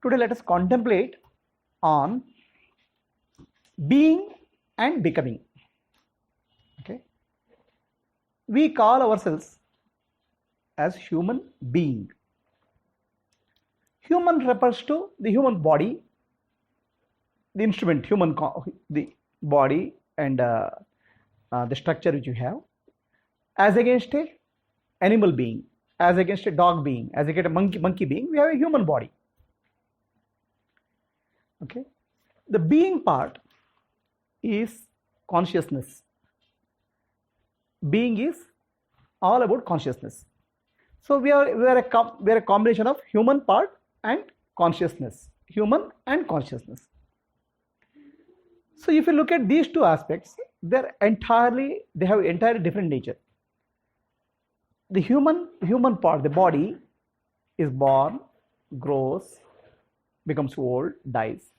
Today let us contemplate on being and becoming. Okay, we call ourselves as human being. Human refers to the human body, the instrument, the body and the structure which you have, as against a animal being, as against a dog being, as against a monkey being. We have a human body. Okay, the being part is consciousness. Being is all about consciousness. So we are a combination of human part and consciousness, human and consciousness. So if you look at these two aspects, they have entirely different nature. The human part, the body, is born, grows, becomes old, dies.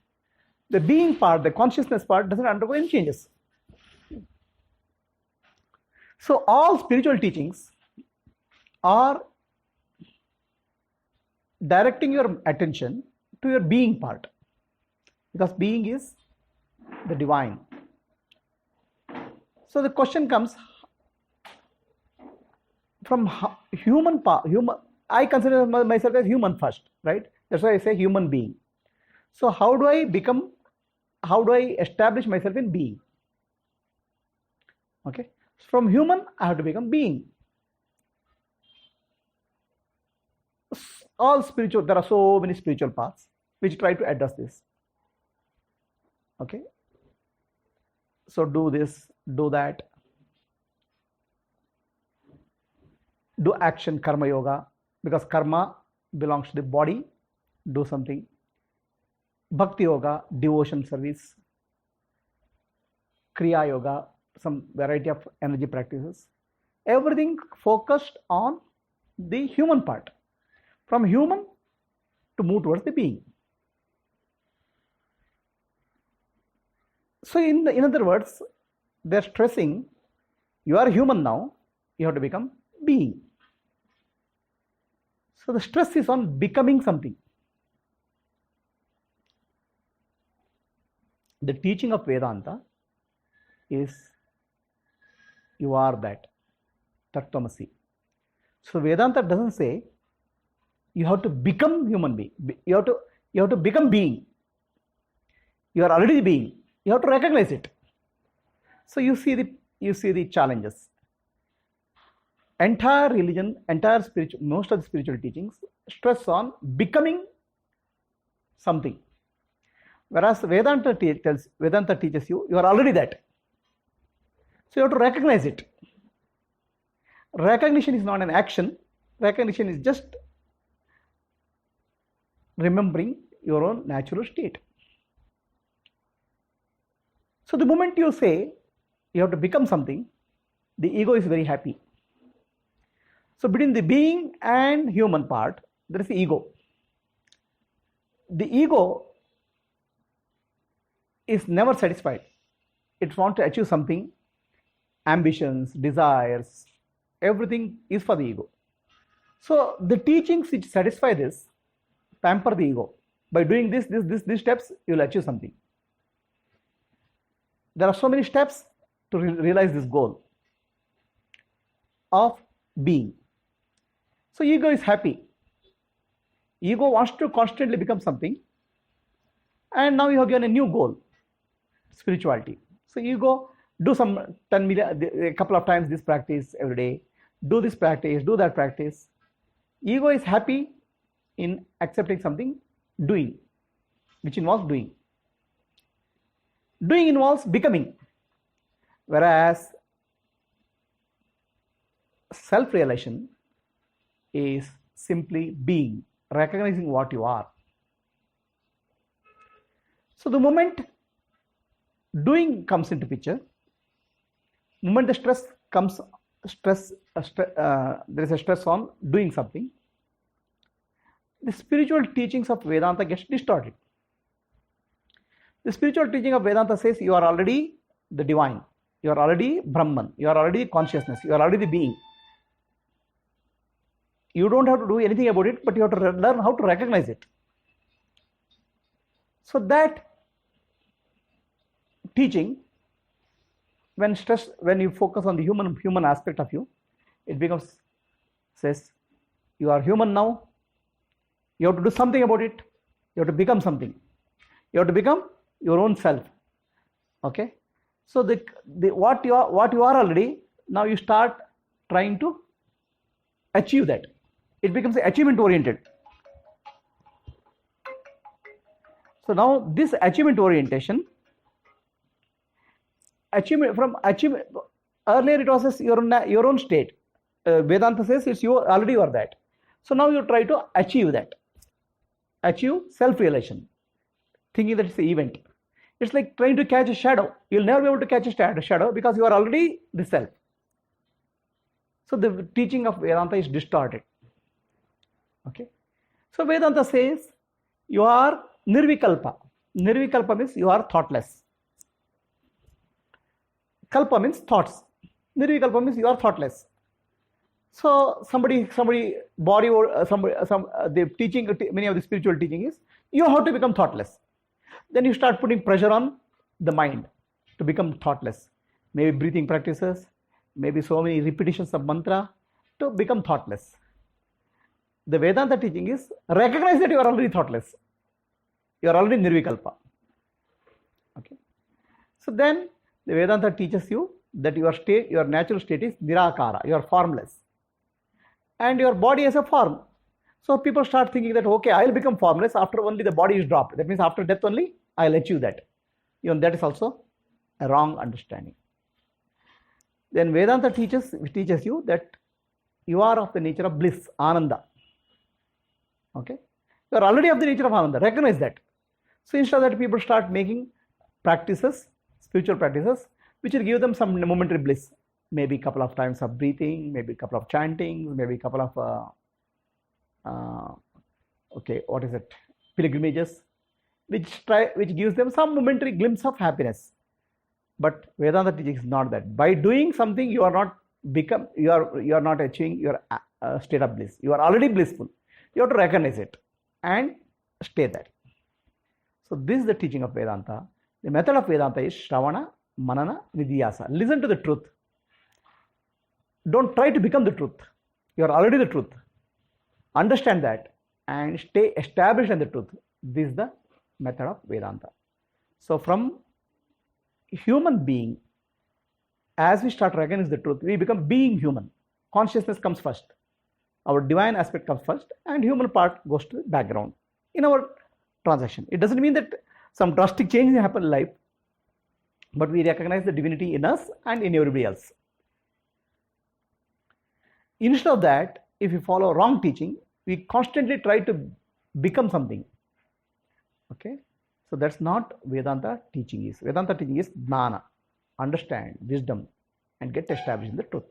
The being part, the consciousness part, doesn't undergo any changes. So all spiritual teachings are directing your attention to your being part, because being is the divine. So the question comes from human part. I consider myself as human first, right? That's why I say human being. So how do I establish myself in being? Okay, from human I have to become being. All spiritual, there are so many spiritual paths which try to address this. Okay, so do this, do that, do action, karma yoga, because karma belongs to the body, do something. Bhakti yoga, devotion service. Kriya yoga, some variety of energy practices. Everything focused on the human part. From human to move towards the being. So in other words, they're stressing, you are human now, you have to become being. So the stress is on becoming something. The teaching of Vedanta is, you are that, Tattvamasi. So Vedanta doesn't say you have to become human being. You have to become being. You are already being. You have to recognize it. So you see the challenges. Entire religion, most of the spiritual teachings stress on becoming something. Whereas Vedanta teaches you are already that. So you have to recognize it. Recognition is not an action. Recognition is just remembering your own natural state. So the moment you say you have to become something, the ego is very happy. So between the being and human part, there is the ego. The ego is never satisfied. It wants to achieve something, ambitions, desires, everything is for the ego. So the teachings which satisfy this pamper the ego. By doing these steps, you will achieve something. There are so many steps to realize this goal of being. So ego is happy. Ego wants to constantly become something, and now you have given a new goal, spirituality. So ego, do some 10 million, a couple of times this practice every day, do this practice, do that practice. Ego is happy in accepting something, doing, which involves doing. Doing involves becoming, whereas self-realization is simply being, recognizing what you are. So the moment doing comes into picture, moment the stress comes, there is a stress on doing something, the spiritual teachings of Vedanta gets distorted. The spiritual teaching of Vedanta says you are already the divine, you are already Brahman, you are already consciousness, you are already the being. You don't have to do anything about it, but you have to learn how to recognize it. So that teaching, when you focus on the human aspect of you, it becomes, says, you are human now, you have to do something about it, you have to become something, you have to become your own self. Okay, so what you are already, now you start trying to achieve that. It becomes achievement oriented. So now this achievement orientation, achievement, earlier it was your own state. Vedanta says it's you already are that. So now you try to achieve that, achieve self-realization, thinking that it's an event. It's like trying to catch a shadow. You'll never be able to catch a shadow because you are already the self. So the teaching of Vedanta is distorted. Okay, so Vedanta says you are nirvikalpa. Nirvikalpa means you are thoughtless. Kalpa means thoughts. Nirvikalpa means you are thoughtless. So somebody body or the teaching, many of the spiritual teaching is you have to become thoughtless. Then you start putting pressure on the mind to become thoughtless. Maybe breathing practices, maybe so many repetitions of mantra to become thoughtless. The Vedanta teaching is recognize that you are already thoughtless. You are already nirvikalpa. Okay. So then the Vedanta teaches you that your natural state is nirakara. You are formless. And your body has a form. So people start thinking that, okay, I will become formless after only the body is dropped. That means after death only I will achieve that. Even that is also a wrong understanding. Then Vedanta teaches you that you are of the nature of bliss, ananda. Okay, you are already of the nature of ananda. Recognize that. So instead of that, people start making practices, spiritual practices, which will give them some momentary bliss. Maybe a couple of times of breathing, maybe a couple of chantings, maybe a couple of pilgrimages, which gives them some momentary glimpse of happiness. But Vedanta teaching is not that. By doing something, you are not achieving your state of bliss. You are already blissful. You have to recognize it and stay there. So this is the teaching of Vedanta. The method of Vedanta is Shravana, Manana, Nidhyasa. Listen to the truth. Don't try to become the truth. You are already the truth. Understand that and stay established in the truth. This is the method of Vedanta. So from human being, as we start recognizing the truth, we become being human. Consciousness comes first. Our divine aspect comes first and human part goes to the background in our transaction. It doesn't mean that some drastic change happen in life, but we recognize the divinity in us and in everybody else. Instead of that, if we follow wrong teaching, we constantly try to become something. Okay, so that's not Vedanta teaching is. Vedanta teaching is jnana, understand, wisdom, and get established in the truth.